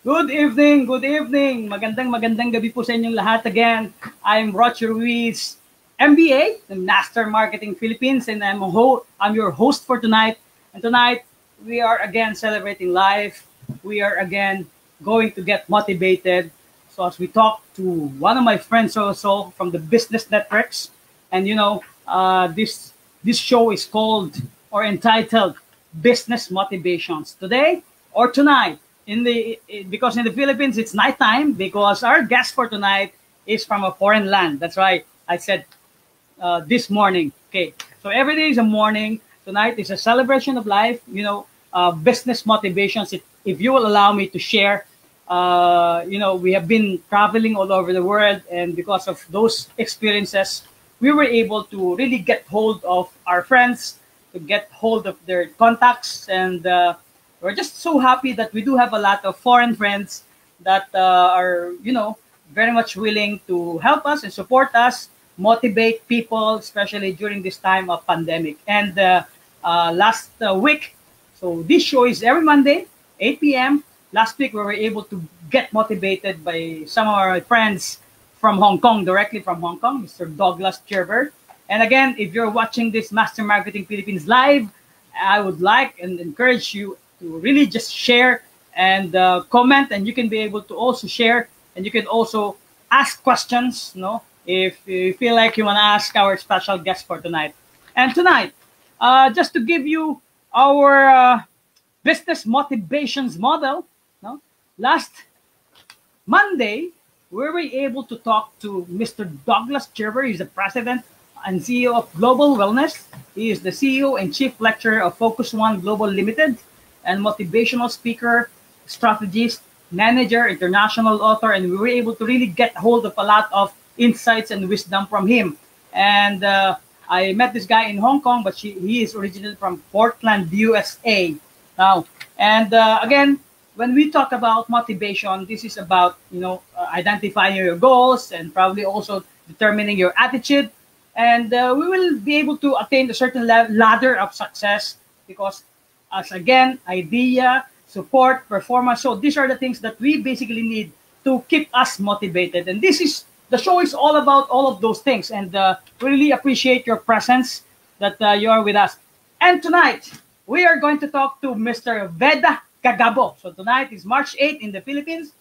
Good evening, good evening. Magandang gabi po sa inyong lahat again. I'm Roger Ruiz, MBA, the Master Marketing Philippines, and I'm your host for tonight. And tonight, we are again celebrating life. We are again going to get motivated. So as we talk to one of my friends also from the business networks, and this show is called or entitled Business Motivations. Today or tonight, because in the Philippines it's nighttime, because our guest for tonight is from a foreign land. That's right. I said this morning. Okay, so every day is a morning. Tonight is a celebration of life. Business motivations. If you will allow me to share, we have been traveling all over the world, and because of those experiences, we were able to really get hold of our friends, to get hold of their contacts, and we're just so happy that we do have a lot of foreign friends that are, very much willing to help us and support us, motivate people, especially during this time of pandemic. And last week, so this show is every Monday, 8 p.m. Last week, we were able to get motivated by some of our friends from Hong Kong, directly from Hong Kong, Mr. Douglas Gerber. And again, if you're watching this Master Marketing Philippines live, I would like and encourage you to really just share and comment, and you can be able to also share, and you can also ask questions, if you feel like you want to ask our special guest for tonight. And tonight, just to give you our business motivations model, last Monday, we were able to talk to Mr. Douglas Gerber. He's the president and CEO of Global Wellness. He is the CEO and chief lecturer of Focus One Global Limited, and motivational speaker, strategist, manager, international author, and we were able to really get hold of a lot of insights and wisdom from him. And I met this guy in Hong Kong, but he is originally from Portland, USA. Now, and again, when we talk about motivation, this is about identifying your goals and probably also determining your attitude, and we will be able to attain a certain ladder of success, because as again, idea, support, performance. So these are the things that we basically need to keep us motivated. And the show is all about all of those things. And really appreciate your presence, that you are with us. And tonight, we are going to talk to Mr. Veda Kagabo. So tonight is March 8th in the Philippines.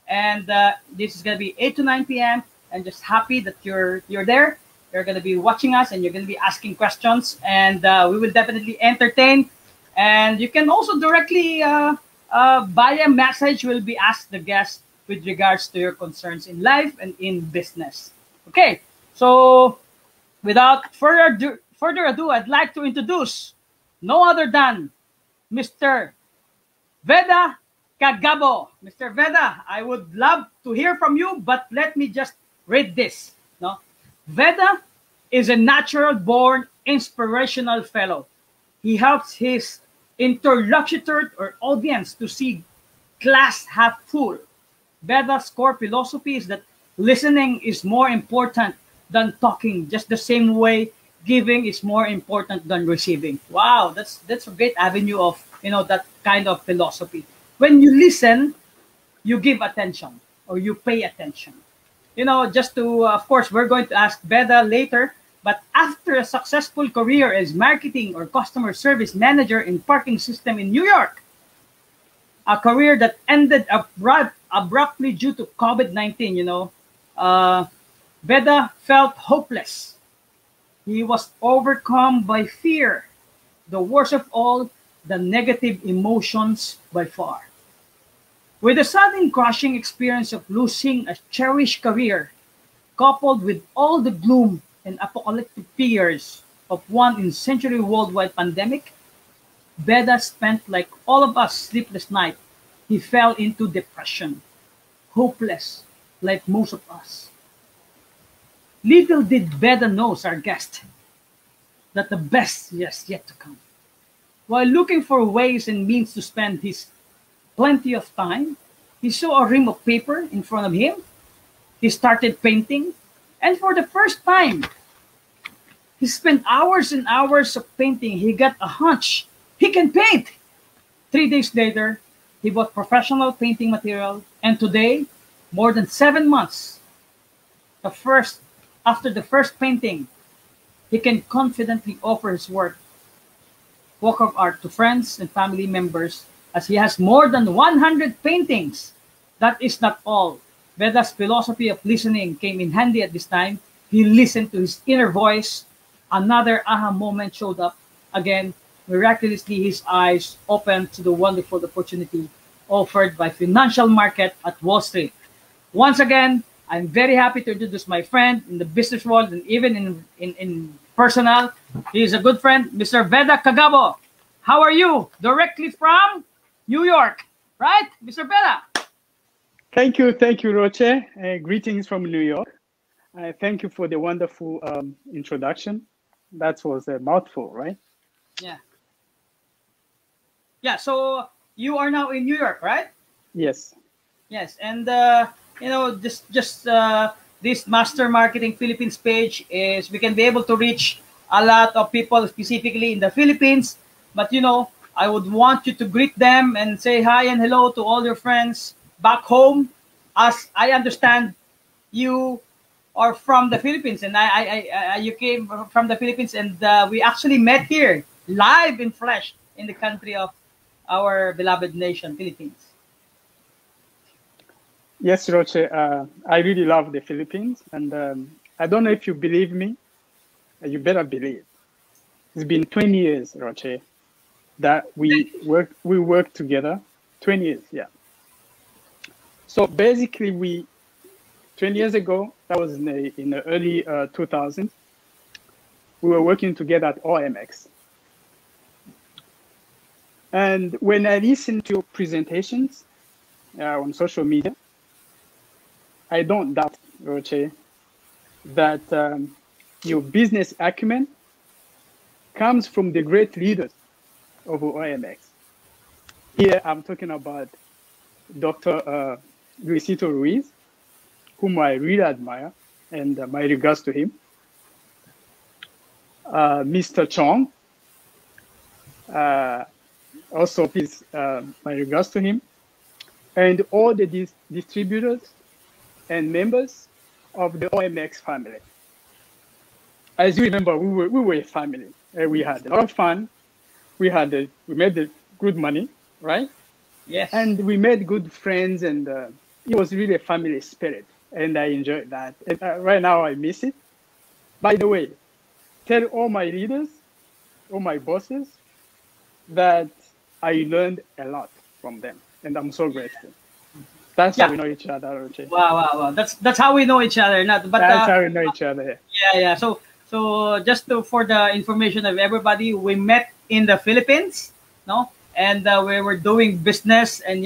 And this is going to be 8 to 9 p.m. And just happy that you're there. You're going to be watching us, and you're going to be asking questions. And we will definitely entertain. And you can also directly, via message, will be asked the guest with regards to your concerns in life and in business. Okay, so without further ado, I'd like to introduce no other than Mr. Veda Kagabo. Mr. Veda, I would love to hear from you, but let me just read this. Veda is a natural-born inspirational fellow. He helps his interlocutor or audience to see glass half full. Veda's core philosophy is that listening is more important than talking, just the same way giving is more important than receiving. Wow, that's a great avenue of that kind of philosophy. When you listen, you give attention or you pay attention. Just to, of course, we're going to ask Veda later. But after a successful career as marketing or customer service manager in parking system in New York, a career that ended abruptly due to COVID-19, Veda felt hopeless. He was overcome by fear, the worst of all, the negative emotions by far. With the sudden crushing experience of losing a cherished career, coupled with all the gloom and apocalyptic fears of one-in-century worldwide pandemic, Veda spent, like all of us, sleepless night. He fell into depression, hopeless, like most of us. Little did Veda knows, our guest, that the best is yet to come. While looking for ways and means to spend his plenty of time, he saw a ream of paper in front of him. He started painting, and for the first time, he spent hours and hours of painting. He got a hunch. He can paint. 3 days later, He bought professional painting material, and today, more than 7 months, the first after the first painting, he can confidently offer his work of art to friends and family members as he has more than 100 paintings. That is not all. Veda's philosophy of listening came in handy at this time. He listened to his inner voice. Another aha moment showed up. Again, miraculously, his eyes opened to the wonderful opportunity offered by financial market at Wall Street. Once again, I'm very happy to introduce my friend in the business world and even in personal. He is a good friend, Mr. Veda Kagabo. How are you? Directly from New York, right, Mr. Veda? Thank you, Roche. Greetings from New York. Thank you for the wonderful introduction. That was a mouthful, right? Yeah. Yeah, so you are now in New York, right? Yes. Yes, and just this Master Marketing Philippines page is we can be able to reach a lot of people specifically in the Philippines. But I would want you to greet them and say hi and hello to all your friends back home. As I understand, you are from the Philippines, and you came from the Philippines, and we actually met here live in flesh in the country of our beloved nation, Philippines. Yes, Roche. I really love the Philippines, and I don't know if you believe me. You better believe. It's been 20 years, Roche, that we work together. 20 years, yeah. So basically, 20 years ago, that was in the early 2000s, we were working together at OMX. And when I listened to your presentations on social media, I don't doubt, Roche, that your business acumen comes from the great leaders of OMX. Here, I'm talking about Dr. Luisito Ruiz, whom I really admire, and my regards to him. Mr. Chong, also please, my regards to him, and all the distributors and members of the OMX family. As you remember, we were a family. We had a lot of fun. We made good money, right? Yes. And we made good friends, and it was really a family spirit, and I enjoyed that. And, right now, I miss it. By the way, tell all my leaders, all my bosses, that I learned a lot from them, and I'm so grateful. That's how we know each other, Roche. Wow. That's how we know each other. That's how we know each other. Yeah. So just for the information of everybody, we met in the Philippines, no, and we were doing business, and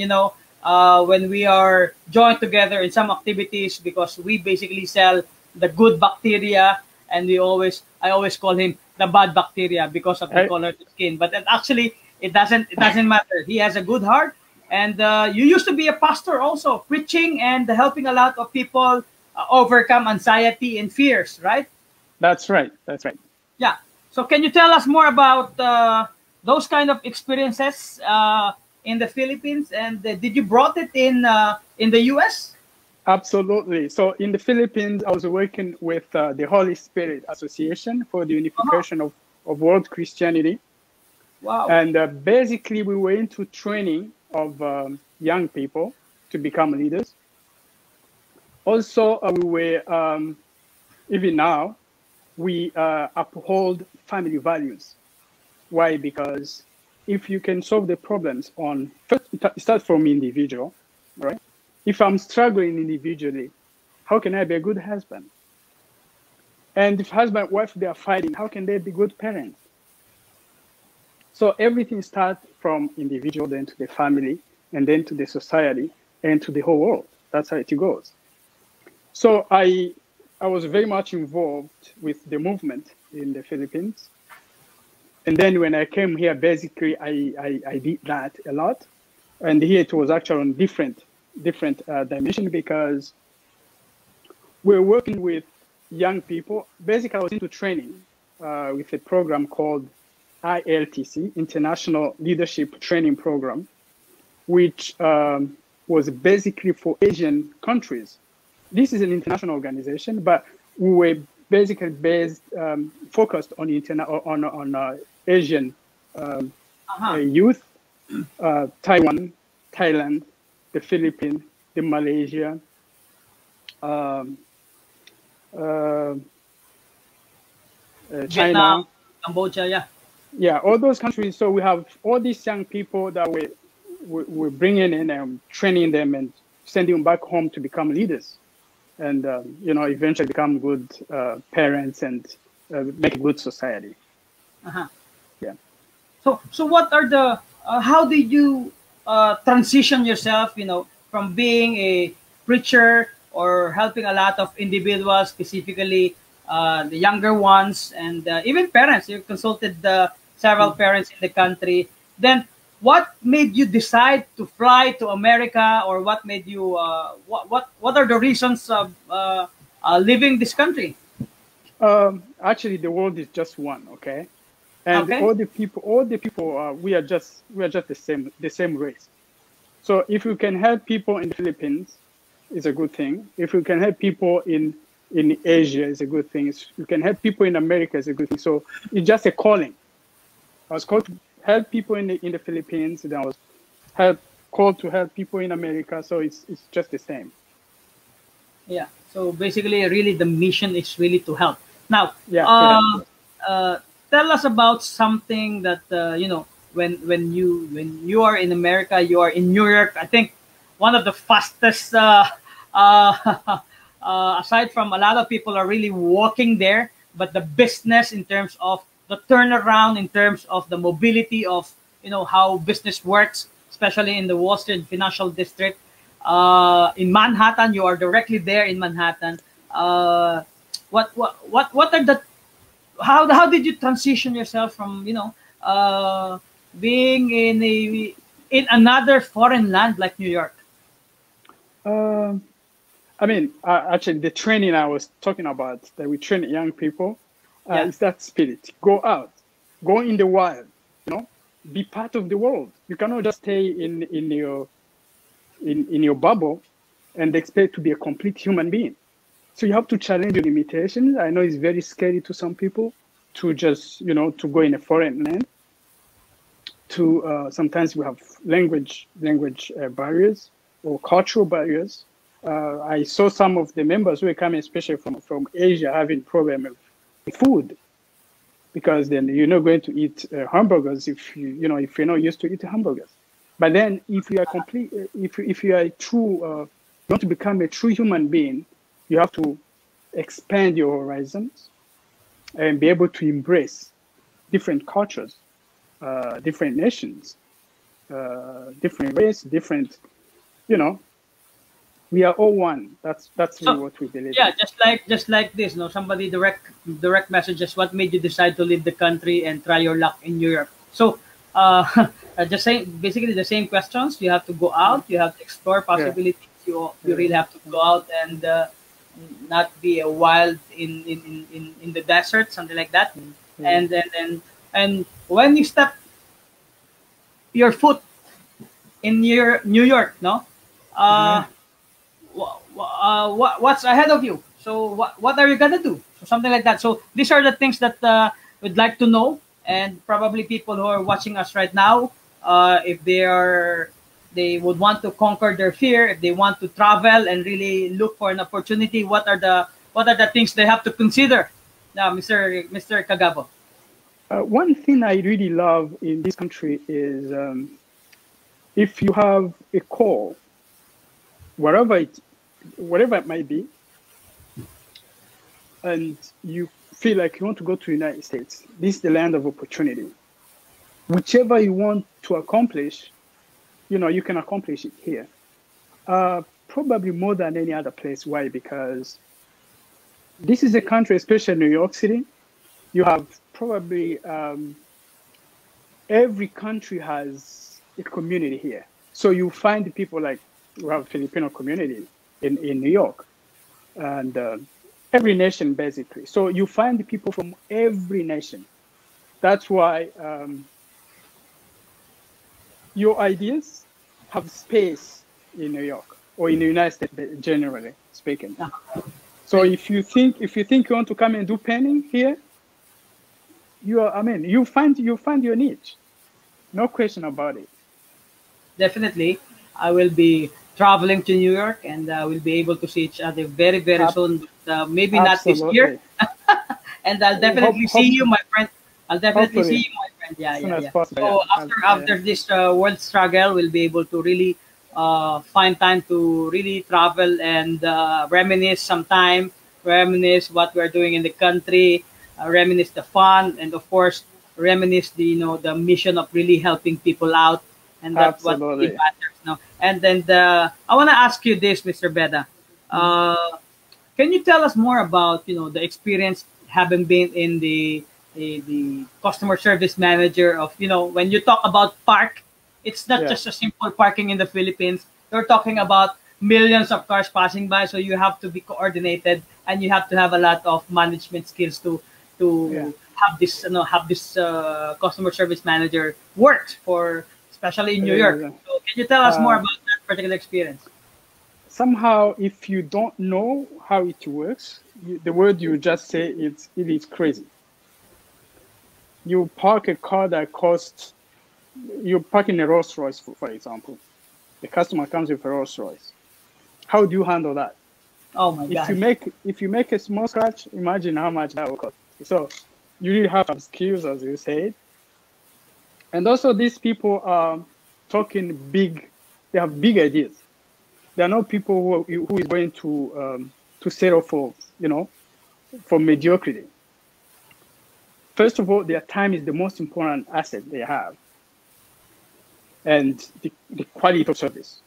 when we are joined together in some activities, because we basically sell the good bacteria, and I always call him the bad bacteria because of the color of the skin. But actually, it doesn't matter. He has a good heart, and you used to be a pastor also, preaching and helping a lot of people overcome anxiety and fears, right? That's right. Yeah. So can you tell us more about those kind of experiences in the Philippines, and did you brought it in the US? Absolutely. So in the Philippines, I was working with the Holy Spirit Association for the Unification of World Christianity. Wow. And basically, we were into training of young people to become leaders. Also, we were, even now, we uphold family values. Why? Because if you can solve the problems first, it starts from individual, right? If I'm struggling individually, how can I be a good husband? And if husband and wife, they are fighting, how can they be good parents? So everything starts from individual, then to the family, and then to the society, and to the whole world. That's how it goes. So I was very much involved with the movement in the Philippines. And then when I came here, basically, I did that a lot. And here it was actually on different dimension, because we're working with young people. Basically, I was into training with a program called ILTC, International Leadership Training Program. which was basically for Asian countries. This is an international organization, but we were basically focused on Asian youth, Taiwan, Thailand, the Philippines, the Malaysia, China, Vietnam, Cambodia, yeah, all those countries. So we have all these young people that we're bringing in and training them and sending them back home to become leaders, and eventually become good parents and make a good society. Yeah. So what are the how did you transition yourself, from being a preacher or helping a lot of individuals, specifically the younger ones, and even parents? You consulted several parents in the country. Then, what made you decide to fly to America, or what made you? What are the reasons of leaving this country? Actually, the world is just one, okay? And Okay. all the people, we are just the same race. So if you can help people in the Philippines, it's a good thing. If you can help people in Asia, it's a good thing. If you can help people in America, it's a good thing. So it's just a calling. I was called to help people in the Philippines, and I was called to help people in America. So it's just the same. Yeah. So basically, really, the mission is really to help. Now, Yeah. tell us about something that when you are in America, you are in New York. I think one of the fastest, aside from a lot of people are really walking there, but the business in terms of the turnaround, in terms of the mobility of how business works, especially in the Wall Street financial district. In Manhattan, you are directly there in Manhattan. What are the how did you transition yourself from being in another foreign land like New York? I mean, actually, the training I was talking about, that we train young people, is that spirit. Go out, go in the wild, be part of the world. You cannot just stay in your bubble and expect to be a complete human being. So you have to challenge your limitations. I know it's very scary to some people to just, to go in a foreign land. Sometimes we have language barriers or cultural barriers. I saw some of the members who are coming, especially from Asia, having problem with food, because then you're not going to eat hamburgers if you're not used to eating hamburgers. But then, if you are if you are you want to become a true human being, you have to expand your horizons and be able to embrace different cultures, different nations, different race, different. We are all one. That's really what we believe. Yeah, just like this. Somebody direct messages. What made you decide to leave the country and try your luck in Europe? So, just basically the same questions. You have to go out. You have to explore possibilities. You really have to go out and not be a wild in the desert, something like that. And when you step your foot in New York, what's ahead of you? So what are you gonna do? So something like that. So these are the things that we'd like to know, and probably people who are watching us right now, if they would want to conquer their fear, if they want to travel and really look for an opportunity, what are the things they have to consider? Now, Mr. Kagabo. One thing I really love in this country is if you have a call, whatever it might be, and you feel like you want to go to the United States, this is the land of opportunity. Whichever you want to accomplish, you can accomplish it here. Probably more than any other place. Why? Because this is a country, especially New York City, you have probably every country has a community here. So you find people like we have a Filipino community in New York, and every nation basically. So you find people from every nation. That's why your ideas have space in New York or in the United States, generally speaking. So if you think you want to come and do painting here, you find your niche, no question about it. Definitely, I will be traveling to New York, and we'll be able to see each other very, very soon. But, maybe not this year. And I'll definitely see you, my friend. I'll definitely see you, my friend. Yeah, yeah, yeah. So after this world struggle, we'll be able to really find time to really travel and reminisce sometime, reminisce what we're doing in the country, reminisce the fun, and of course, reminisce the the mission of really helping people out, and that's what really matters. No, and then I want to ask you this, Mr. Veda. Can you tell us more about the experience having been in the customer service manager of when you talk about park, it's not just a simple parking in the Philippines. You're talking about millions of cars passing by, so you have to be coordinated and you have to have a lot of management skills to have this customer service manager work for, especially in New York. So can you tell us more about that particular experience? Somehow, if you don't know how it works, the word you just say, it is crazy. You park a car that costs, you're parking a Rolls Royce, for example. The customer comes with a Rolls Royce. How do you handle that? Oh my God. If you make a small scratch, imagine how much that will cost. So you really have to have skills, as you said. And also these people are talking big, they have big ideas. There are not people who is going to settle for for mediocrity. First of all, their time is the most important asset they have, and the quality of service.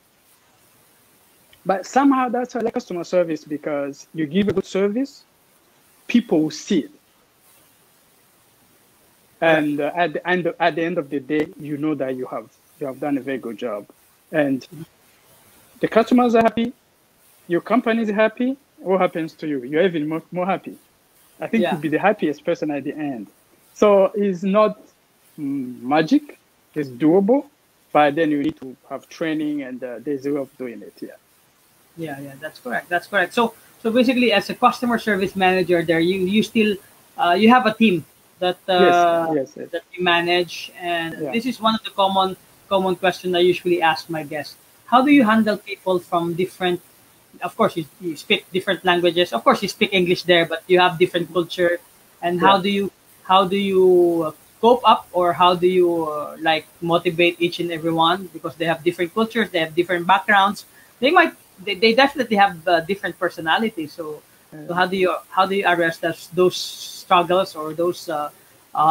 But somehow that's like customer service, because you give a good service, people will see it, and at the end of the day, you know that you have done a very good job, and the customers are happy, your company is happy. What happens to you? You're even more happy. I think you'll be the happiest person at the end. So it's not magic. It's doable, but then you need to have training, and there's a way of doing it. Yeah, that's correct. That's correct. So basically, as a customer service manager, there you still you have a team that yes. that you manage, and this is one of the common questions I usually ask my guests. How do you handle people from different? Of course, you speak different languages. Of course, you speak English there, but you have different culture. And how do you cope up, or how do you motivate each and every one, because they have different cultures, they have different backgrounds. They definitely have different personalities. So how do you address those struggles or those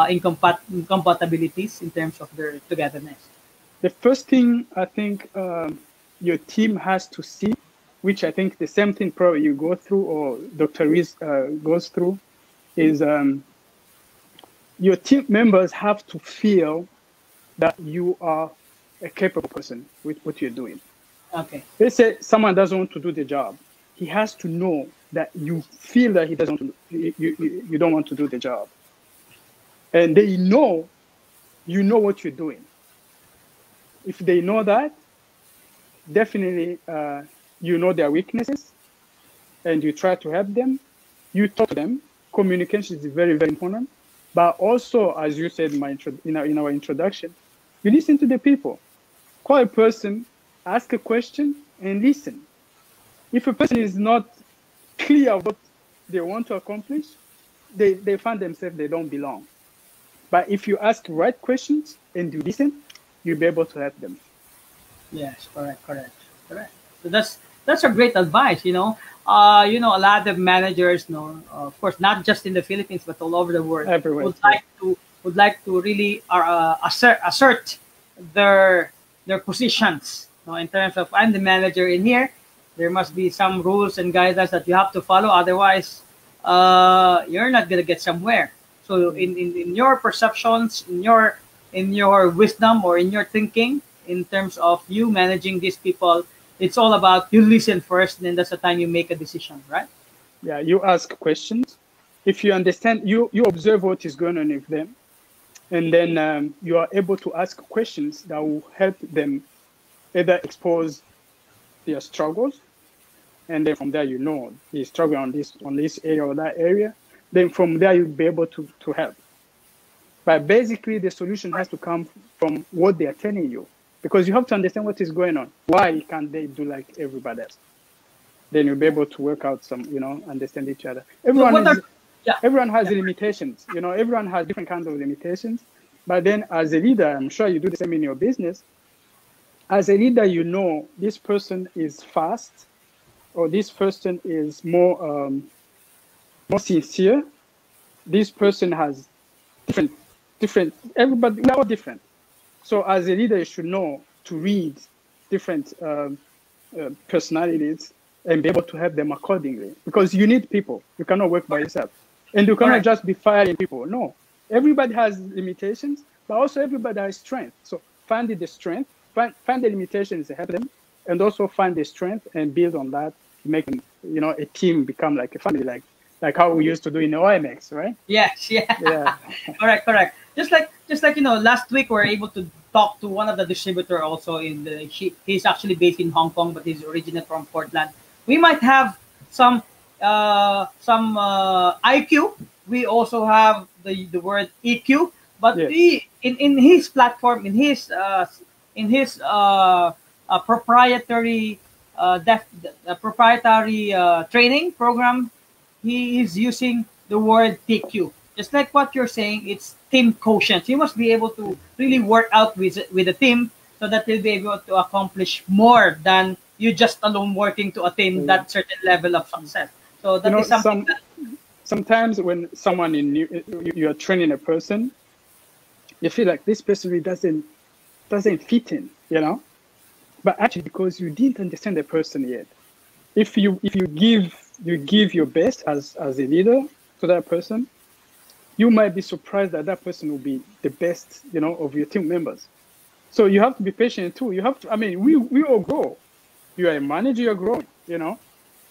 incompatibilities in terms of their togetherness? The first thing I think your team has to see, which I think the same thing probably you go through, or Dr. Reese goes through, is your team members have to feel that you are a capable person with what you're doing. Okay. Let's say someone doesn't want to do the job. He has to know that you feel that he doesn't want to, you don't want to do the job. And they know you know what you're doing. If they know that, definitely you know their weaknesses, and you try to help them. You talk to them. Communication is very, very important. But also, as you said in our introduction, you listen to the people. Call a person, ask a question, and listen. If a person is not clear what they want to accomplish, they find themselves they don't belong. But if you ask the right questions and you listen, you'll be able to help them. Yes, correct. So that's a great advice. A lot of managers, of course, not just in the Philippines but all over the world, everywhere, would like to really assert their positions. In terms of, I'm the manager in here, there must be some rules and guidelines that you have to follow. Otherwise, you're not gonna get somewhere. So in your perceptions, in your wisdom, or in your thinking, in terms of you managing these people, it's all about you listen first, and then that's the time you make a decision, right? Yeah, you ask questions. If you understand, you observe what is going on with them, and then you are able to ask questions that will help them either expose their struggles, and then from there, you know, he's struggling on this area or that area. Then from there, you'll be able to help. But basically, the solution has to come from what they are telling you, because you have to understand what is going on. Why can't they do like everybody else? Then you'll be able to work out some, you know, understand each other. Everyone has limitations. You know, everyone has different kinds of limitations. But then as a leader, I'm sure you do the same in your business. As a leader, you know, this person is fast, or this person is more sincere. This person has different, everybody, we're all different. So as a leader, you should know to read different personalities and be able to help them accordingly, because you need people. You cannot work by yourself, and you cannot just be firing people. No, everybody has limitations, but also everybody has strength. So find the strength, find the limitations, help them, and also find the strength and build on that to make, you know, a team become like a family, like how we used to do in the OMX, right? Yes, yeah. Correct. Just like you know, last week we were able to talk to one of the distributor also he's actually based in Hong Kong, but he's originally from Portland. We might have some IQ. We also have the word EQ, but yes. in his platform, in his proprietary training program, he is using the word TQ. Just like what you're saying, it's team quotient. You must be able to really work out with a team so that you'll be able to accomplish more than you just alone working to attain that certain level of success. So that is something sometimes when someone you're training a person, you feel like this person really doesn't fit in, you know? But actually, because you didn't understand the person yet. If you give your best as a leader to that person, you might be surprised that person will be the best, you know, of your team members. So you have to be patient too. You have to. I mean, we all grow. You are a manager, you're growing. You know,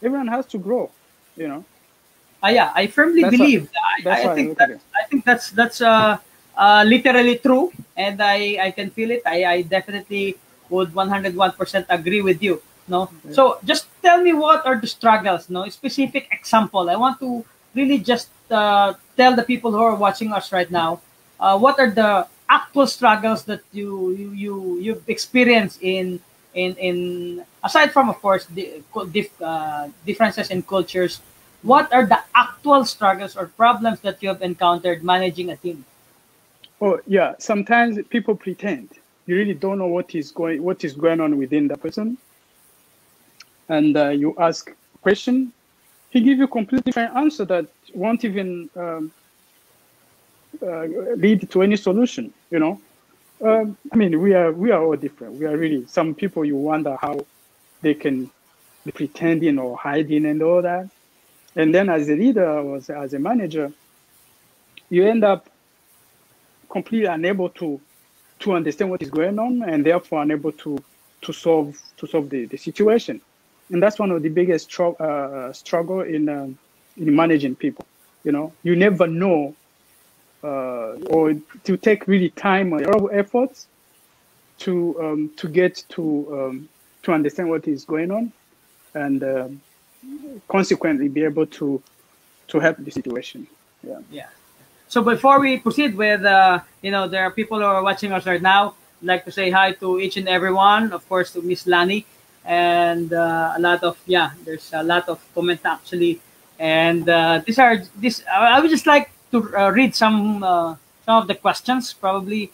everyone has to grow. You know. Yeah, I firmly believe. I think that's literally true, and I can feel it. I definitely would 101% agree with you. No, yeah. So just tell me, what are the struggles? No, a specific example. I want to really just tell the people who are watching us right now, what are the actual struggles that you've experienced in aside from, of course, the differences in cultures. What are the actual struggles or problems that you have encountered managing a team? Oh yeah, sometimes people pretend. You really don't know what is going on within the person, and you ask a question, he gives you a completely different answer that won't even lead to any solution. You know, I mean, we are all different. We are really, some people you wonder how they can be pretending or hiding and all that. And then as a leader or as a manager, you end up completely unable to understand what is going on, and therefore unable to solve the situation. And that's one of the biggest struggle in managing people. You know, you never know, or to take really time or efforts to get to understand what is going on, and consequently be able to help the situation. Yeah. So before we proceed with, there are people who are watching us right now. I'd like to say hi to each and everyone. Of course, to Miss Lani, and there's a lot of comments actually. And I would just like to read some of the questions probably.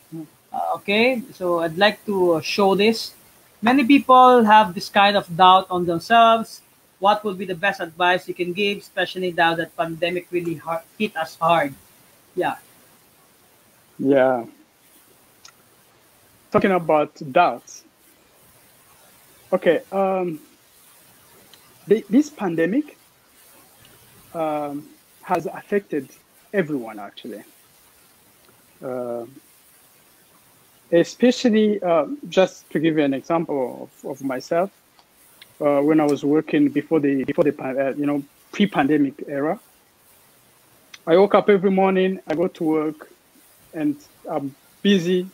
Okay, so I'd like to show this. Many people have this kind of doubt on themselves. What would be the best advice you can give, especially now that pandemic really hit us hard? Yeah. Talking about doubts. Okay. This pandemic has affected everyone actually. Especially, just to give you an example of myself, when I was working before the pre-pandemic era. I woke up every morning, I go to work, and I'm busy.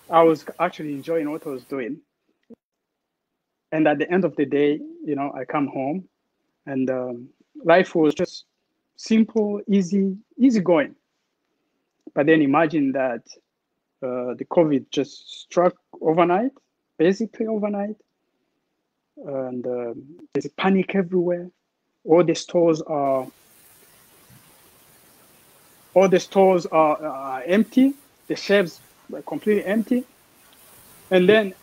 I was actually enjoying what I was doing. And at the end of the day, you know, I come home, and life was just simple, easy going. But then imagine that the COVID just struck overnight, basically overnight, and there's panic everywhere. All the stores are empty. The shelves were completely empty. And then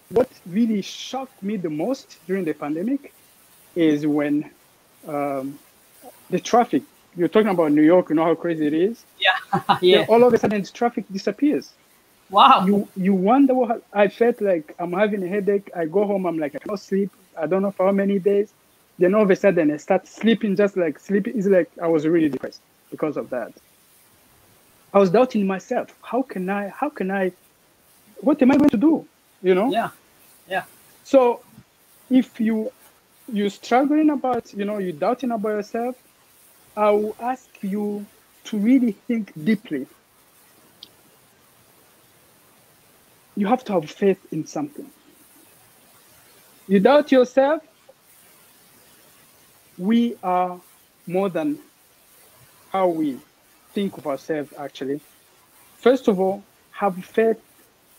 what really shocked me the most during the pandemic is when the traffic. You're talking about New York, you know how crazy it is? Yeah. Then Yeah. all of a sudden, the traffic disappears. Wow. You wonder what I felt like. I'm having a headache. I go home. I'm like, I cannot sleep. I don't know for how many days. Then all of a sudden, I start sleeping, just like sleeping. It's like I was really depressed because of that. I was doubting myself. How can I? What am I going to do? You know? Yeah. Yeah. So if you're struggling about, you know, you're doubting about yourself, I will ask you to really think deeply. You have to have faith in something. You doubt yourself, we are more than how we think of ourselves, actually. First of all, have faith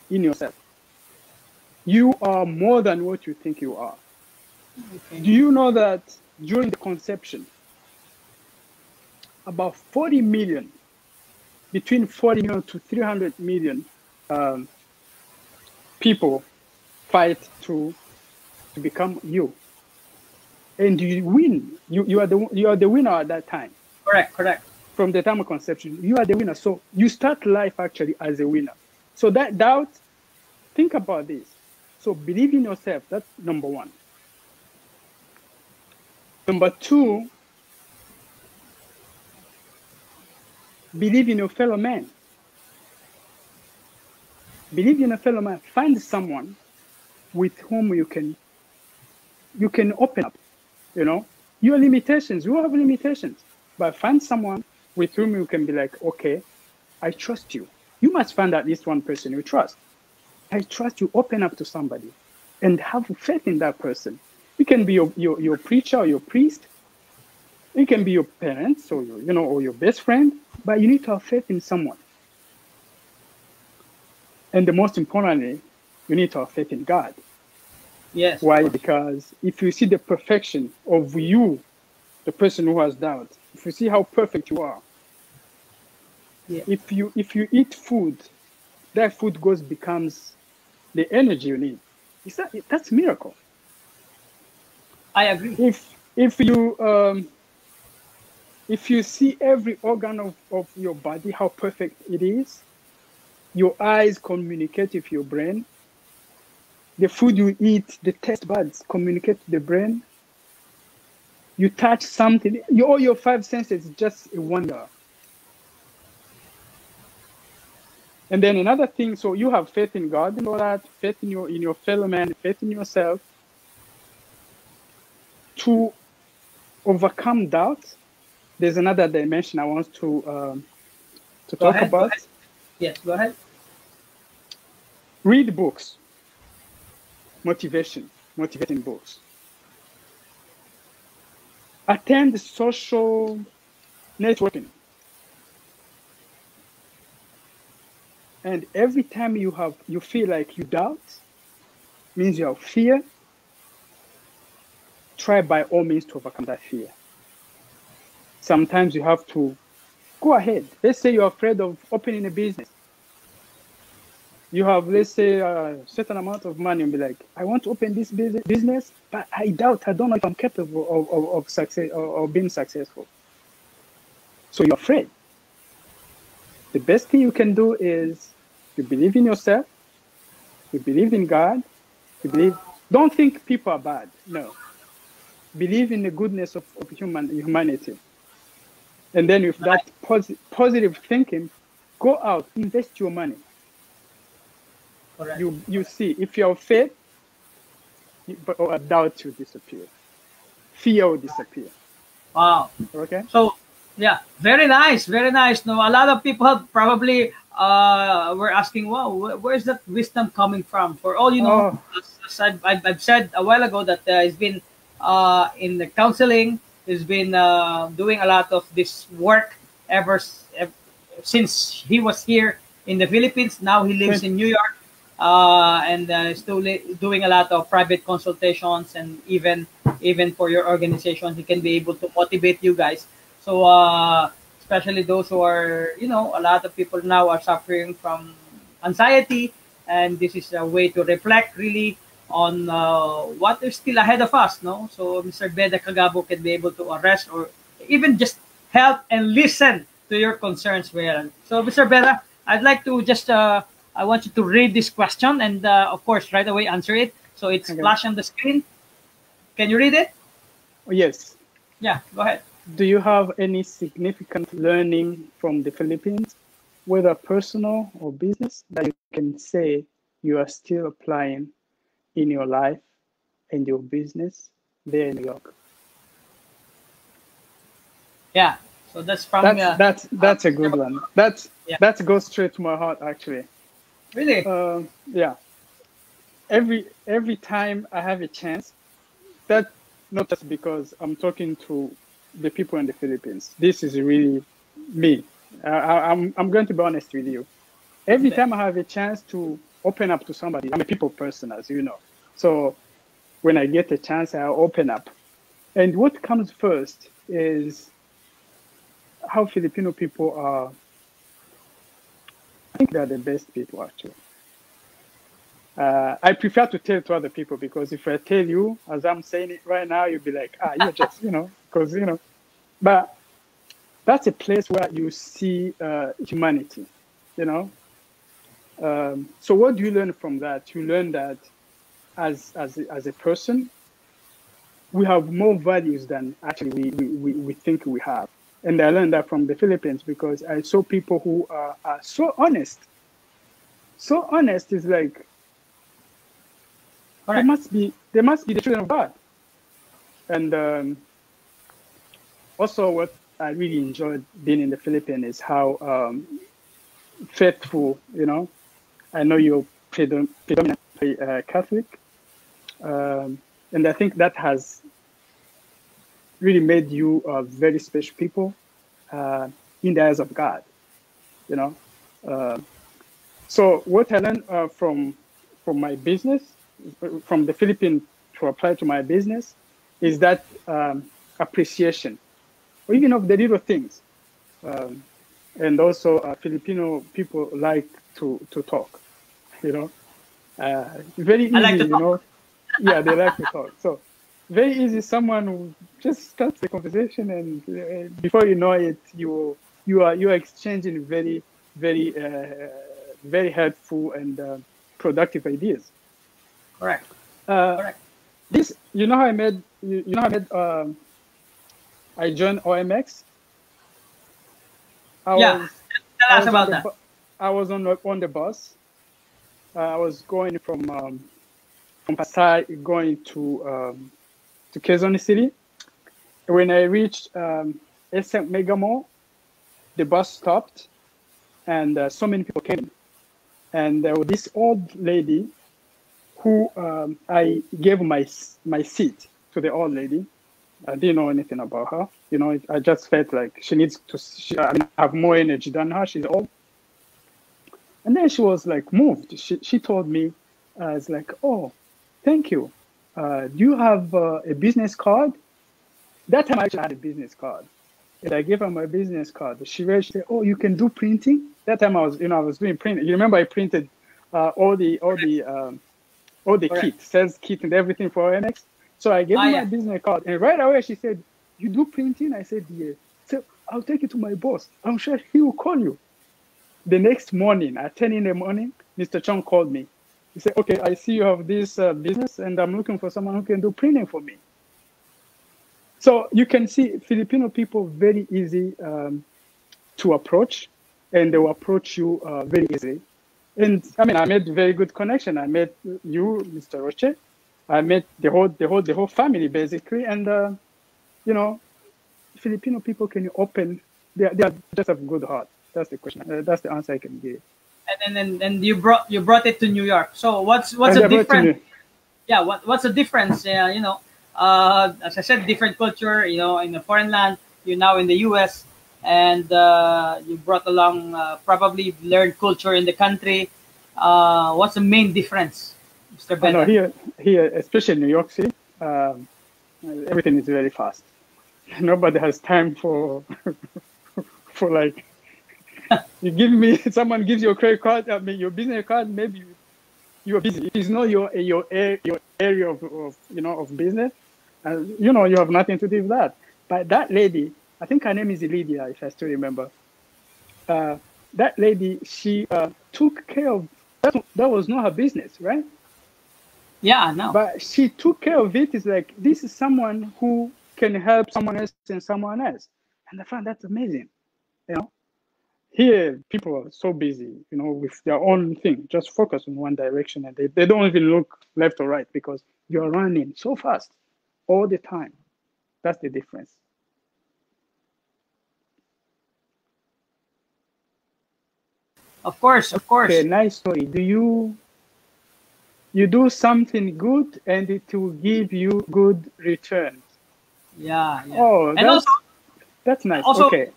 in yourself. You are more than what you think you are. Okay. Do you know that during the conception, about 40 million, between 40 million to 300 million people fight to become you, and you win. You are the winner at that time. Correct. From the time of conception, you are the winner. So you start life actually as a winner. So that doubt, think about this. So believe in yourself. That's number one. Number two, believe in your fellow man. Believe in a fellow man. Find someone with whom you can open up. You know, your limitations. You have limitations, but find someone with whom you can be like, okay, I trust you. You must find at least one person you trust. I trust you. Open up to somebody, and have faith in that person. It can be your preacher or your priest. It can be your parents or or your best friend. But you need to have faith in someone. And the most importantly, you need to have faith in God. Yes. Why? Because if you see the perfection of you, the person who has doubt, if you see how perfect you are, Yeah. if you eat food, that food becomes the energy you need. That's a miracle. I agree. If you see every organ of your body, how perfect it is, your eyes communicate with your brain. The food you eat, the taste buds communicate to the brain. You touch something, all your five senses, just a wonder. And then another thing, so you have faith in God and all that, faith in your fellow man, faith in yourself. To overcome doubt, there's another dimension I want to talk about. Go ahead. Yes, go ahead. Read books, motivating books. Attend social networking. And every time you feel like you doubt, means you have fear, try by all means to overcome that fear. Sometimes you have to go ahead. Let's say you're afraid of opening a business. You have, let's say, a certain amount of money and be like, I want to open this business, but I doubt, I don't know if I'm capable of success or being successful. So you're afraid. The best thing you can do is you believe in yourself, you believe in God, don't think people are bad. No. Believe in the goodness of humanity. And then with that positive thinking, go out, invest your money. Correct. You see, if you have faith, doubt will disappear. Fear will disappear. Wow. Okay. So Yeah, very nice, very nice. No, a lot of people probably were asking, "Wow, where's that wisdom coming from?" For all you know, Oh, as I've said a while ago that he's been in the counseling, he's been doing a lot of this work since he was here in the Philippines. Now he lives 20, in New York, and still doing a lot of private consultations, and even for your organization, he can be able to motivate you guys. So especially those who are, a lot of people now are suffering from anxiety, and this is a way to reflect really on what is still ahead of us. No, so Mr. Beda Kagabo can be able to arrest or even just help and listen to your concerns. Well, so Mr. Beda, I'd like to just I want you to read this question and of course right away answer it. So it's okay. flash on the screen. Can you read it? Oh, yes. Yeah, go ahead. Do you have any significant learning from the Philippines, whether personal or business, that you can say you are still applying in your life and your business there in New York? Yeah. So that's from That's a good one. yeah. That goes straight to my heart, actually. Really? Yeah. Every time I have a chance, that not just because I'm talking to the people in the Philippines. This is really me. I'm going to be honest with you. Every Okay. time I have a chance to open up to somebody, I'm a people person, as you know. So when I get a chance, I open up. And what comes first is how Filipino people are. I think they're the best people, actually. I prefer to tell to other people because if I tell you, as I'm saying it right now, you'll be like, you're just, because, but that's a place where you see humanity, you know. So what do you learn from that? You learn that as a person, we have more values than actually we think we have. And I learned that from the Philippines because I saw people who are so honest. So honest is like Correct. they must be the children of God. And also, what I really enjoyed being in the Philippines is how faithful. I know you're predominantly Catholic, and I think that has really made you very special people in the eyes of God. You know, uh, so what I learned from my business, from the Philippines to apply to my business, is that appreciation, or even of the little things. Um, and also, Filipino people like to talk. You know, very I like easy. to talk. Yeah, they like to talk. So very easy. Someone who just starts the conversation, and before you know it, you are exchanging very helpful and productive ideas. Correct. Uh, Correct. this, how I made you know how I made I joined OMX. I Yeah. was I Tell us was on about the that. bu- I was on the bus. I was going from Pasay going to Quezon City. When I reached SM Mega Mall, the bus stopped, and so many people came. And there was this old lady who I gave my seat to the old lady. I didn't know anything about her. I just felt like she needs to have more energy than her. She's old. And then she was like moved. She told me, it's like, oh, thank you. Do you have a business card? That time I actually had a business card. And I gave her my business card. She read, she said, oh, you can do printing? That time I was doing printing. You remember I printed all the Correct. kit, sales kit and everything for MX. So I gave Ah, her my yeah. business card. And right away she said, you do printing? I said, yeah. So I'll take it to my boss. I'm sure he will call you. The next morning at 10 in the morning, Mr. Chong called me. He said, okay, I see you have this business and I'm looking for someone who can do printing for me. So you can see Filipino people very easy to approach, and they will approach you very easily. And I made very good connection. I met you, Mr. Roche. I met the whole family basically, and you know, Filipino people can you open? They are just have good heart. That's the question. That's the answer I can give. And you brought it to New York. So what's And the I brought to difference? New- Yeah, what's the difference? As I said, different culture. In a foreign land, you're now in the U.S. and you brought along probably learned culture in the country. What's the main difference, Mr. I know Veda? here, especially in New York City, everything is very fast. Nobody has time for for like you give me someone gives you a credit card. I mean, your business card. Maybe you're busy. It is not your area of business. You have nothing to do with that. But that lady, I think her name is Lydia, if I still remember. That lady, she took care of that was not her business, right? Yeah, no. But she took care of it. It's like this is someone who can help someone else and someone else, and I find that's amazing. You know, here people are so busy, with their own thing, just focus on one direction, and they don't even look left or right because you're running so fast all the time. That's the difference. Of course, of Okay, course. nice story. Do you do something good and it will give you good returns? Yeah, yeah. Oh, And that's nice. also Okay.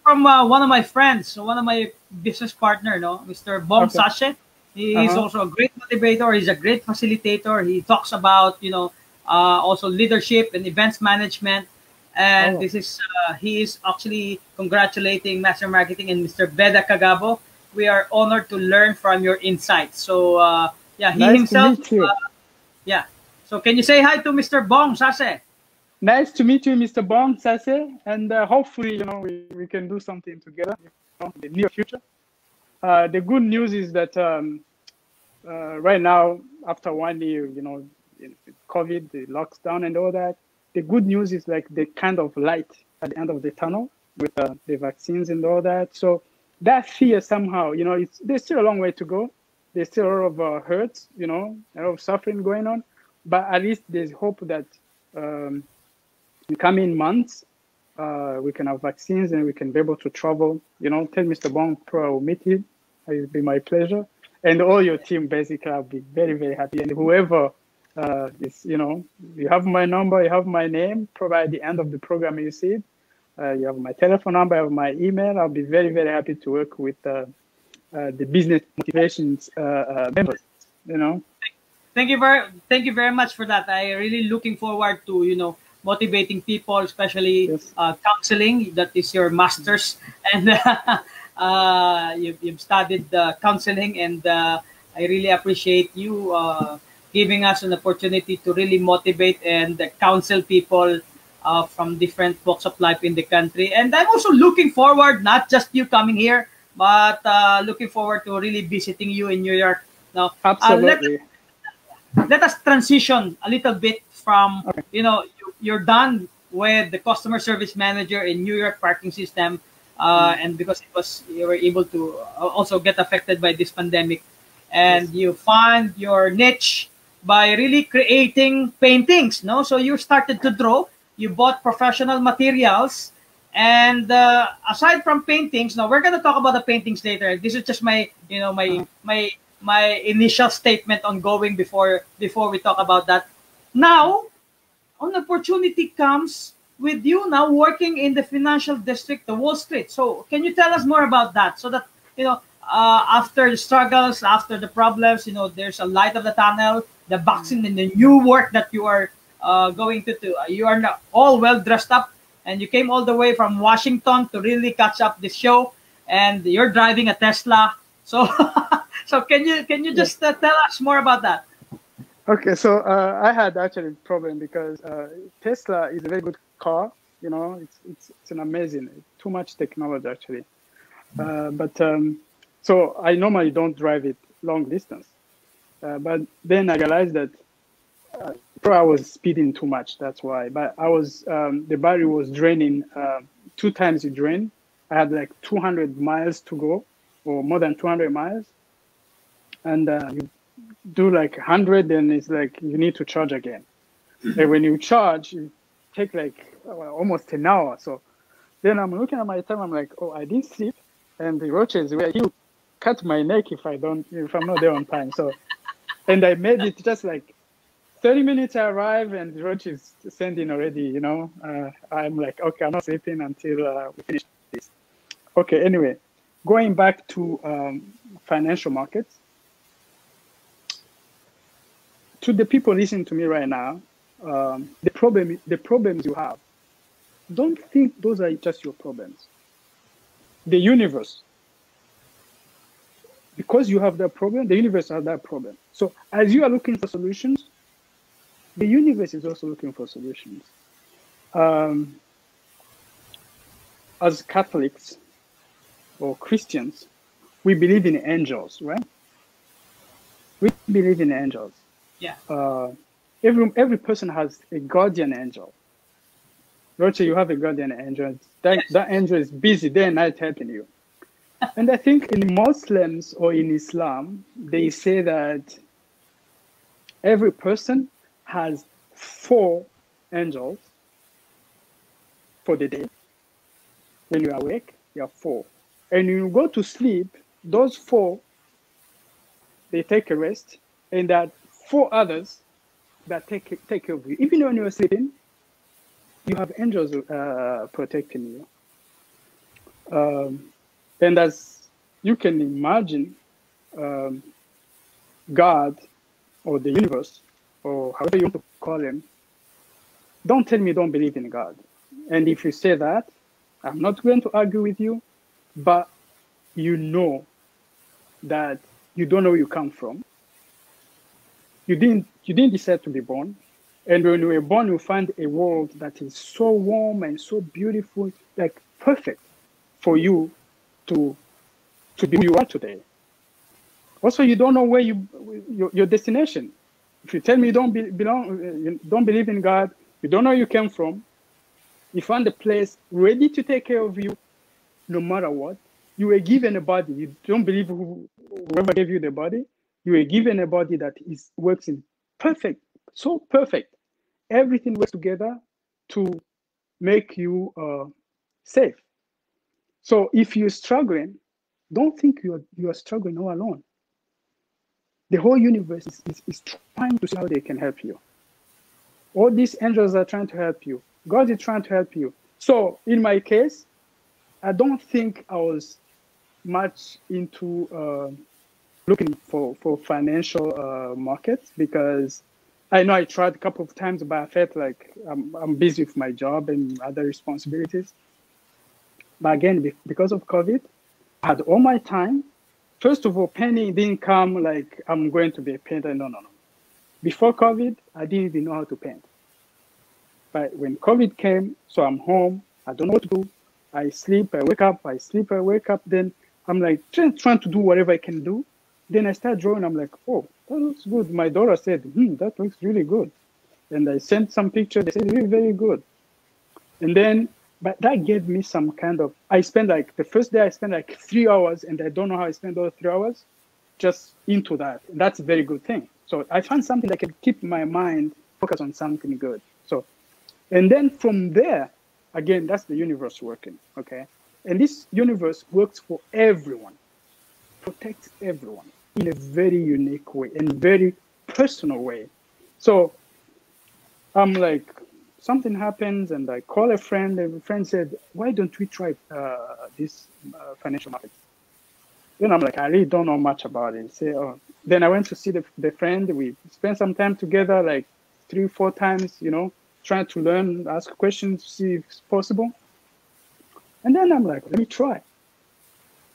from one of my friends, one of my business partner, no, Mr. Bong Okay. Sachet. He's Uh-huh. also a great motivator. He's a great facilitator. He talks about also leadership and events management. And Oh, this is he is actually congratulating Master Marketing and Mr. Veda Kagabo. We are honored to learn from your insights. So yeah, he nice to himself, meet you. yeah. So can you say hi to Mr. Bong Sachet? Nice to meet you, Mr. Bong Sase, and hopefully, we can do something together, in the near future. The good news is that right now, after 1 year, COVID, the lockdown and all that, the good news is like the kind of light at the end of the tunnel with the vaccines and all that. So that fear somehow, there's still a long way to go. There's still a lot of hurts, a lot of suffering going on, but at least there's hope that in coming months, we can have vaccines and we can be able to travel. Tell Mr. Bong Pro I will meet him. It will be my pleasure. And all your team, basically, I'll be very, very happy. And whoever is, you have my number, you have my name. Probably at the end of the program, you see it. You have my telephone number, you have my email. I'll be very, very happy to work with the business motivations members, Thank you very much for that. I really looking forward to motivating people, especially Yes. counseling. That is your masters, and you've studied counseling, and I really appreciate you giving us an opportunity to really motivate and counsel people from different walks of life in the country. And I'm also looking forward, not just you coming here, but looking forward to really visiting you in New York. Now, Absolutely. let us transition a little bit from Okay. you're done with the customer service manager in New York parking system, and because you were able to also get affected by this pandemic, and Yes. you find your niche by really creating paintings. No, so you started to draw. You bought professional materials, and aside from paintings, now we're gonna talk about the paintings later. This is just my my initial statement on going before we talk about that. Now, an opportunity comes with you now working in the financial district, the Wall Street. So, can you tell us more about that? So that after the struggles, after the problems, there's a light of the tunnel, the vaccine, and the new work that you are going to do. You are now all well dressed up, and you came all the way from Washington to really catch up this show, and you're driving a Tesla. So, so can you Yes. just tell us more about that? Okay, so I had actually a problem because Tesla is a very good car. It's an amazing, too much technology actually. But so I normally don't drive it long distance. But then I realized that probably I was speeding too much. That's why. But I was the battery was draining 2 times it drained. I had like 200 miles to go, or more than 200 miles, and you do like 100, then it's like you need to charge again. And when you charge, take like almost an hour. So then I'm looking at my time. I'm like, oh, I didn't sleep, and the roaches were he'll cut my neck if I'm not there on time. So, and I made it just like 30 minutes. I arrive and the roach is sending already. You know, I'm like, okay, I'm not sleeping until we finish this. Okay. Anyway, going back to financial markets. To the people listening to me right now, the problems you have, don't think those are just your problems. The universe, because you have that problem, the universe has that problem. So as you are looking for solutions, the universe is also looking for solutions. As Catholics or Christians, we believe in angels, right? We believe in angels. Yeah. Every person has a guardian angel. Roger, you have a guardian angel. That angel is busy day and night helping you. And I think in Muslims or in Islam, they say that every person has 4 angels for the day. When you are awake, you have 4. And when you go to sleep, those 4, they take a rest. And that 4 others that take care of you. Even when you're sleeping, you have angels protecting you. And as you can imagine, God or the universe, or however you want to call him, don't tell me you don't believe in God. And if you say that, I'm not going to argue with you, but you know that you don't know where you come from. You didn't decide to be born. And when you were born, you find a world that is so warm and so beautiful, like perfect for you to be who you are today. Also, you don't know where your destination. If you tell me you don't you don't believe in God, you don't know where you came from, you found a place ready to take care of you, no matter what. You were given a body. You don't believe whoever gave you the body. You were given a body that works in perfect, so perfect. Everything works together to make you safe. So if you're struggling, don't think you are struggling all alone. The whole universe is trying to see how they can help you. All these angels are trying to help you. God is trying to help you. So in my case, I don't think I was much into looking for financial markets, because I know I tried a couple of times, but I felt like I'm busy with my job and other responsibilities. But again, because of COVID, I had all my time. First of all, painting didn't come like I'm going to be a painter. No. Before COVID, I didn't even know how to paint. But when COVID came, so I'm home, I don't know what to do. I sleep, I wake up, I sleep, I wake up. Then I'm like trying to do whatever I can do. Then I start drawing. I'm like, oh, that looks good. My daughter said, that looks really good. And I sent some pictures. They said, really, very good. And then, but that gave me some kind of, the first day I spent like 3 hours, and I don't know how I spent those 3 hours just into that. And that's a very good thing. So I found something that can keep my mind focused on something good. So, and then from there, again, that's the universe working, okay? And this universe works for everyone, protects everyone in a very unique way, in a very personal way. So I'm like, something happens, and I call a friend, and a friend said, why don't we try this financial market? Then I'm like, I really don't know much about it. Say, oh. Then I went to see the friend. We spent some time together, like 3-4 times, trying to learn, ask questions, see if it's possible. And then I'm like, let me try.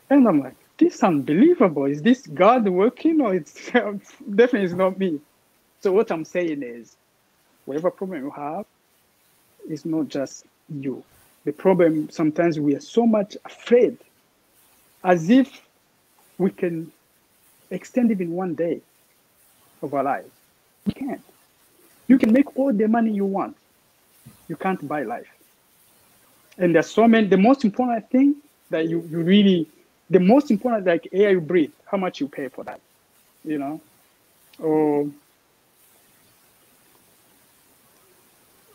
And I'm like, this is unbelievable. Is this God working, or it's definitely is not me? So what I'm saying is, whatever problem you have, it's not just you. The problem, sometimes we are so much afraid, as if we can extend even one day of our lives. You can't. You can make all the money you want. You can't buy life. And there's so many, the most important thing that you really, the most important, like air you breathe, how much you pay for that, Or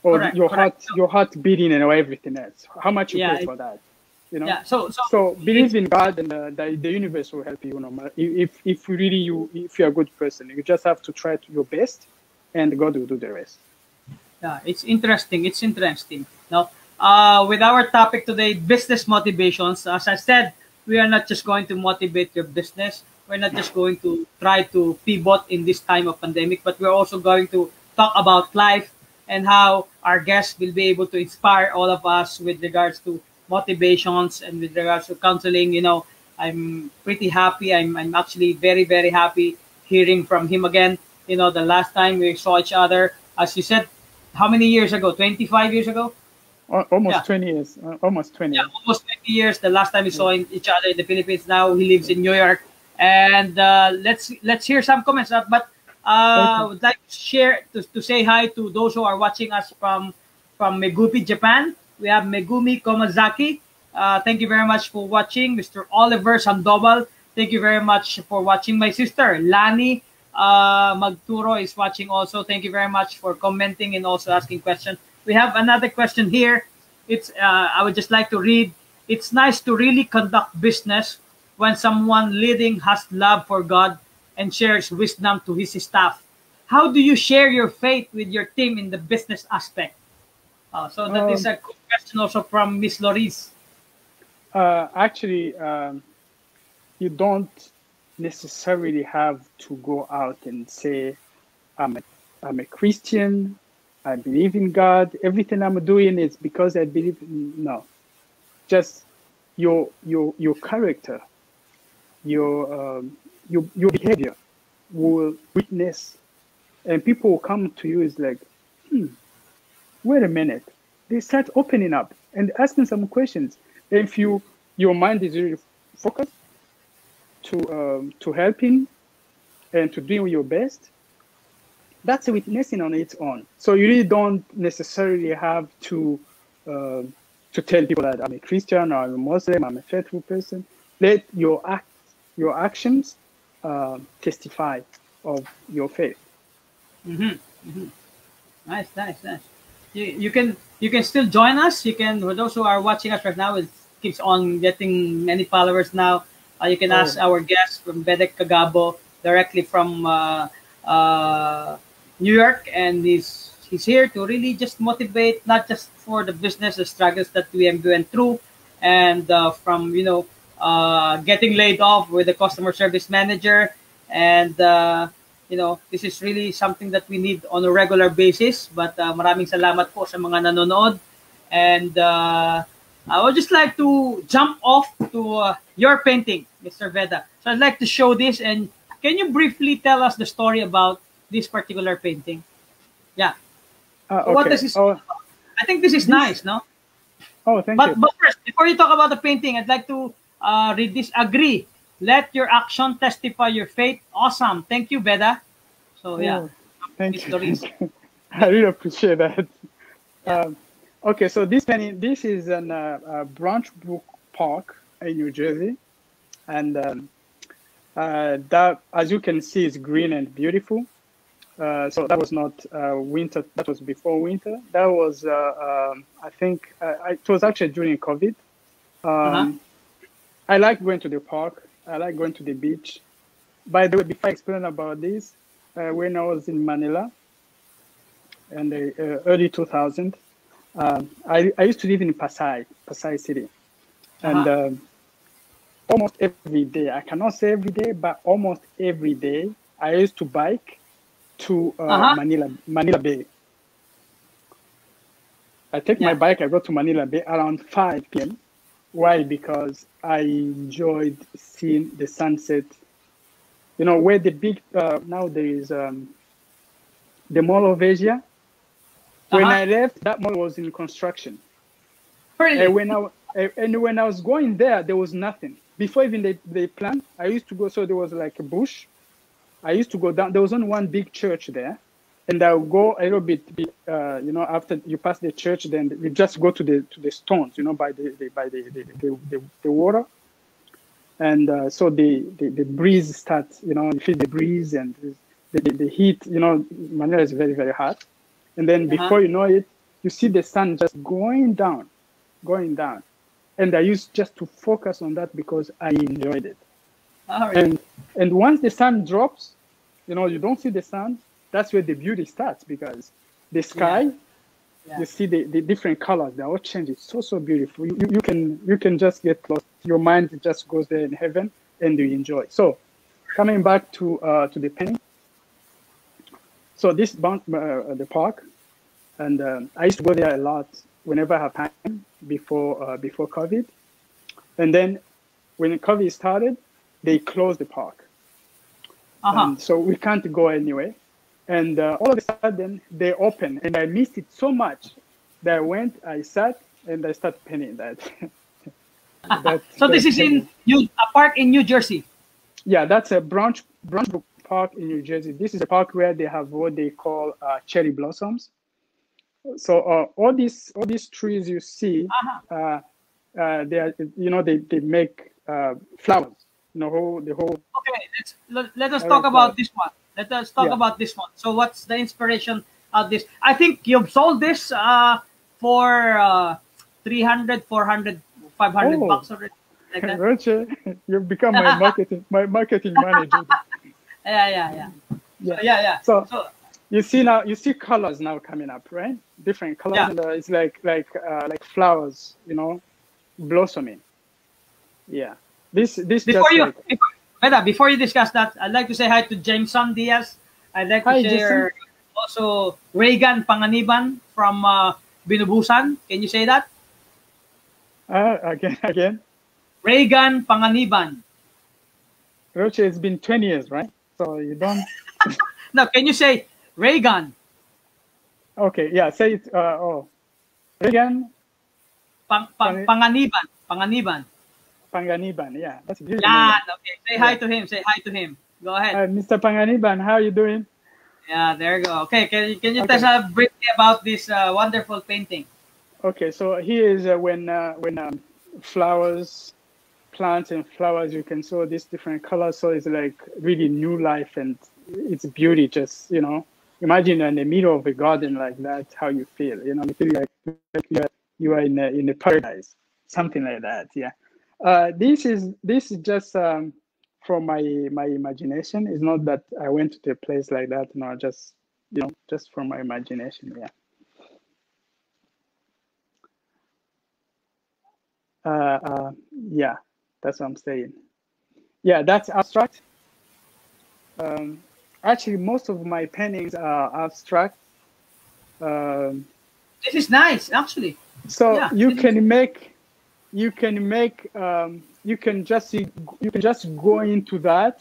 or Correct. your Correct. heart beating and everything else. How much you Yeah. pay for that, you know? Yeah. So So believe it's in God, and the universe will help you. No matter if really if you're a good person, you just have to try your best, and God will do the rest. yeah, it's interesting. It's interesting. Now, with our topic today, business motivations. As I said, we are not just going to motivate your business. We're not just going to try to pivot in this time of pandemic, but we're also going to talk about life and how our guests will be able to inspire all of us with regards to motivations and with regards to counseling. I'm pretty happy. I'm actually very, very happy hearing from him again. The last time we saw each other, as you said, how many years ago? 25 years ago? Yeah. Almost 20 years. Almost 20 Yeah, years. almost 20 years. The last time we Yeah. saw each other in the Philippines. Now he lives in New York. And let's hear some comments. But Okay. would like to share to say hi to those who are watching us from Megumi, Japan. We have Megumi Komazaki. Thank you very much for watching. Mr. Oliver Sandoval. Thank you very much for watching. My sister Lani Magturo is watching also. Thank you very much for commenting and also asking questions. We have another question here. I would just like to read. It's nice to really conduct business when someone leading has love for God and shares wisdom to his staff. How do you share your faith with your team in the business aspect? So that is Um, a good question also from Miss Loris. Actually, you don't necessarily have to go out and say, I'm a, I'm a Christian. I believe in God. Everything I'm doing is because I believe. No, just your character, your behavior will witness, and people will come to you. Is like, wait a minute. They start opening up and asking some questions. If your mind is really focused to helping and to doing your best, that's a witnessing on its own. So you really don't necessarily have to tell people that I'm a Christian or I'm a Muslim, I'm a faithful person. Let your actions testify of your faith. Mm-hmm. Mm-hmm. Nice, nice, nice. You can still join us. You can, for those who are watching us right now, it keeps on getting many followers now. You can ask Oh, our guest from Veda Kagabo directly from uh, New York, and he's here to really just motivate, not just for the business, the struggles that we have went through, and from getting laid off with the customer service manager, and this is really something that we need on a regular basis. But maraming salamat po sa mga nanonood. And I would just like to jump off to your painting, Mr. Veda. So I'd like to show this. And can you briefly tell us the story about this particular painting? Yeah. So what okay. does this? Oh, I think this is this. nice, no? Oh, thank But you. but first, before you talk about the painting, I'd like to read this. Agree. Let your action testify your faith. Awesome. Thank you, Veda. So yeah, Oh, thank you. stories. Thank you. I really appreciate that. Yeah. Okay, so this is an Branch Brook Park in New Jersey, and that, as you can see, is green and beautiful. So that was not winter. That was before winter. That was, I think, it was actually during COVID. Uh-huh. I like going to the park. I like going to the beach. By the way, before I explain about this, when I was in Manila in the early 2000s, I used to live in Pasay City, and Uh-huh. almost every day, I cannot say every day, but almost every day, I used to bike to Uh-huh. Manila Bay. I take my Yeah. bike, I go to Manila Bay around 5 p.m. Why? Because I enjoyed seeing the sunset. You know, where the big, now there is the Mall of Asia. When Uh-huh. I left, that mall was in construction. And Really? when I was going there, there was nothing. Before even they planned, I used to go, so there was like a bush. I used to go down. There was only one big church there, and I would go a little bit, after you pass the church, then you just go to the stones, by the water, and so the breeze starts, you feel the breeze and the heat. Manila is very very hot, and then Uh-huh. before you know it, you see the sun just going down, going down. And I used just to focus on that because I enjoyed it. All right. And once the sun drops, you know, you don't see the sun. That's where the beauty starts, because the sky, you see the different colors. They all change. It's so beautiful. You can just get lost. Your mind just goes there in heaven, and you enjoy. So, coming back to the painting. So this the park, and I used to go there a lot whenever I have time before COVID. And then when COVID started, they closed the park. So we can't go anywhere. And all of a sudden, they opened, and I missed it so much that I went, I sat, and I started painting that. So this is in a park in New Jersey? Yeah, that's a Branch Brook Park in New Jersey. This is a park where they have what they call cherry blossoms. So all these trees you see, they are, you know, they make flowers. You know, the whole. Okay, let us talk about this one. Let us talk about this one. So what's the inspiration of this? I think you've sold this for 300, 400, 500 bucks already. Like that. Roche, you've become my marketing manager. Yeah. So you see colors now coming up, right? Different colors. Yeah. And, it's like flowers, you know, blossoming. Yeah. This Before you discuss that, I'd like to say hi to Jameson Diaz. I'd like to share also Reagan Panganiban from Binubusan. Can you say that? Again. Reagan Panganiban. Roche, it's been 20 years, right? So you don't. No, can you say Reagan? Okay, yeah, say it. Reagan. Panganiban. Panganiban, yeah, that's beautiful. Yeah, okay. Say hi to him. Say hi to him. Go ahead. Mr. Panganiban, how are you doing? Yeah, there you go. Okay, can you tell us briefly about this wonderful painting? Okay, so here is when flowers, plants and flowers, you can see these different colors. So it's like really new life, and it's beauty. Just, you know, imagine in the middle of a garden like that, how you feel. You know, you feel like you are in a paradise, something like that. Yeah. This is just from my imagination. It's not that I went to a place like that. No, just, you know, just from my imagination. Yeah. Yeah, that's what I'm saying. Yeah, that's abstract. Actually, most of my paintings are abstract. This is nice, actually. So yeah, you can just go into that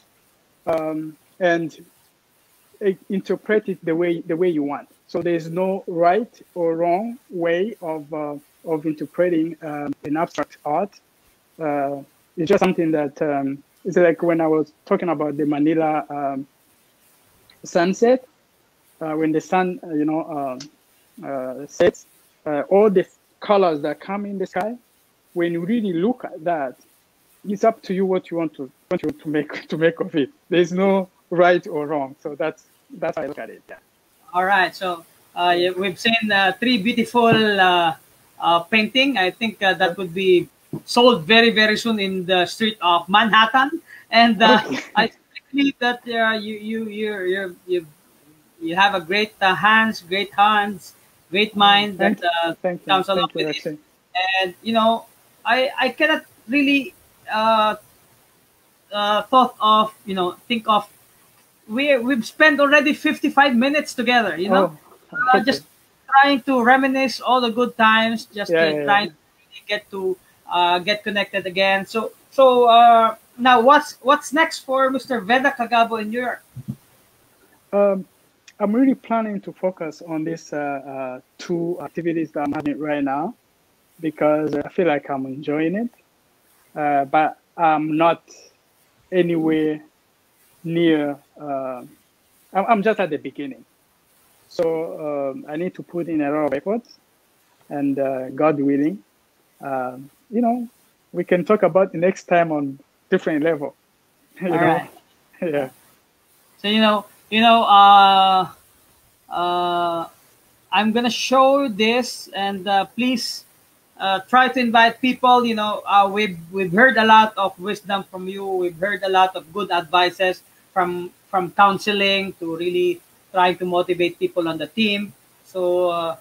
and interpret it the way you want. So there's no right or wrong way of interpreting an abstract art. It's just something that it's like when I was talking about the Manila sunset, when the sun sets, all the colors that come in the sky. When you really look at that, it's up to you what you want to make of it. There's no right or wrong. So that's how I look at it. Yeah. All right. So we've seen 3 beautiful painting. I think that would be sold very, very soon in the street of Manhattan. And I believe that you have a great hands, great mind that comes along with it. And you know, I cannot really think of we've spent already 55 minutes together, you know. Just trying to reminisce all the good times, just trying to really get connected again. So now what's next for Mr. Veda Kagabo in New York? I'm really planning to focus on these 2 activities that I'm having right now, because I feel like I'm enjoying it, but I'm not anywhere near. I'm just at the beginning, so I need to put in a lot of effort, and God willing, you know, we can talk about the next time on different level. You know? Right. Yeah. So I'm gonna show this, and please try to invite people. We've heard a lot of wisdom from you. We've heard a lot of good advices from counseling to really trying to motivate people on the team. So,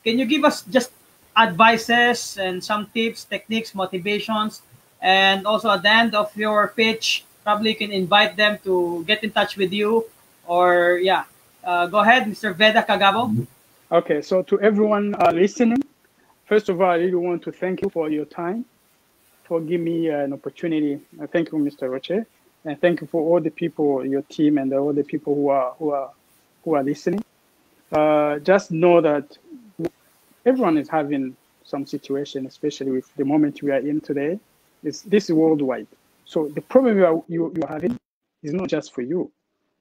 can you give us just advices and some tips, techniques, motivations, and also at the end of your pitch, probably you can invite them to get in touch with you, or yeah, go ahead, Mr. Veda Kagabo. Okay, so to everyone listening, first of all, I really want to thank you for your time, for giving me an opportunity. Thank you, Mr. Roche, and thank you for all the people, your team, and all the people who are listening. Just know that everyone is having some situation, especially with the moment we are in today. This is worldwide. So the problem you are having is not just for you.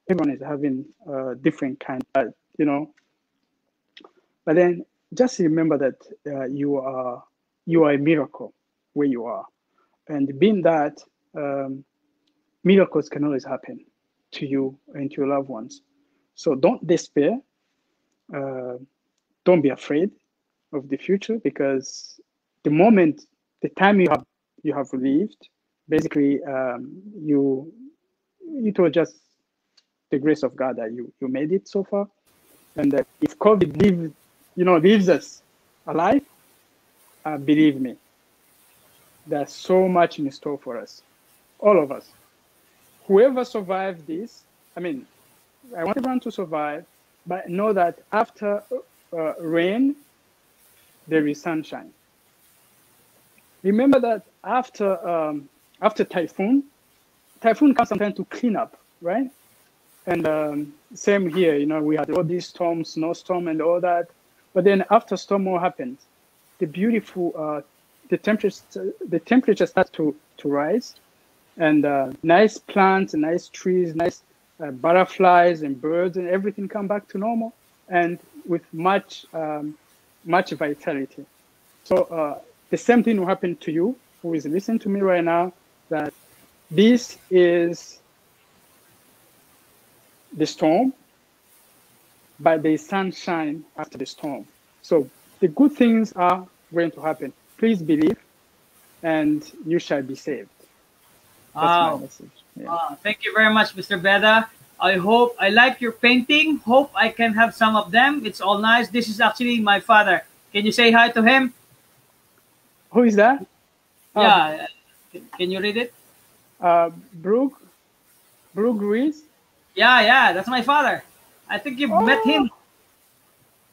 Everyone is having different kind, But then just remember that you are a miracle where you are, and being that, miracles can always happen to you and to your loved ones. So don't despair. Don't be afraid of the future, because the time you have lived, basically, it was just the grace of God that you made it so far. And if COVID leaves us alive, believe me, there's so much in store for us, all of us. Whoever survived this, I want everyone to survive, but know that after rain, there is sunshine. Remember that after typhoon comes sometimes to clean up, right? And same here, we had all these storms, snowstorm and all that. But then after storm, what happens? The beautiful, the temperature starts to rise, and nice plants, nice trees, nice butterflies and birds and everything come back to normal, and with much vitality. So the same thing will happen to you who is listening to me right now, that this is the storm, but there is sunshine after the storm. So the good things are going to happen. Please believe, and you shall be saved. That's my message. Yeah. Thank you very much, Mr. Veda. I like your painting. Hope I can have some of them. It's all nice. This is actually my father. Can you say hi to him? Who is that? Yeah. Can you read it? Brooke Ruiz. Yeah, that's my father. I think you've met him.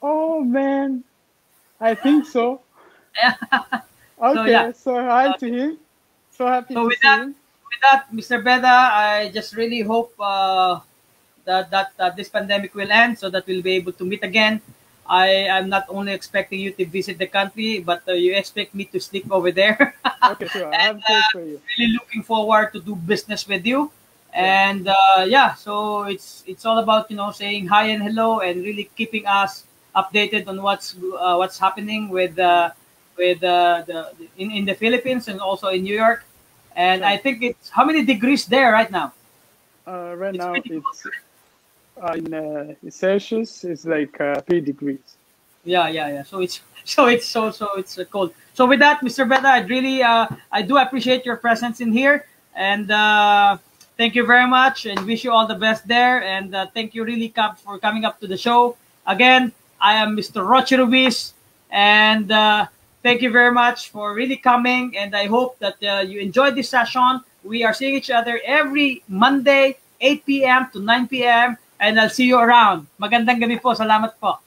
Oh man, I think so. Yeah. Okay, so hi to him. So happy to see him. With that, Mr. Veda, I just really hope that this pandemic will end, so that we'll be able to meet again. I'm not only expecting you to visit the country, but you expect me to sleep over there. Okay, sure. I have place for you. Really looking forward to do business with you. And so it's all about saying hi and hello, and really keeping us updated on what's happening with in the Philippines and also in New York. And I think it's how many degrees there right now? Right now it's in Celsius. It's like 3 degrees. Yeah. So it's cold. So with that, Mr. Veda, I do appreciate your presence in here, and thank you very much, and wish you all the best there. And thank you really for coming up to the show again. I am Mr. Roche Ruiz, and thank you very much for really coming. And I hope that you enjoyed this session. We are seeing each other every Monday, 8 p.m. to 9 p.m. And I'll see you around. Magandang gabi po. Salamat po.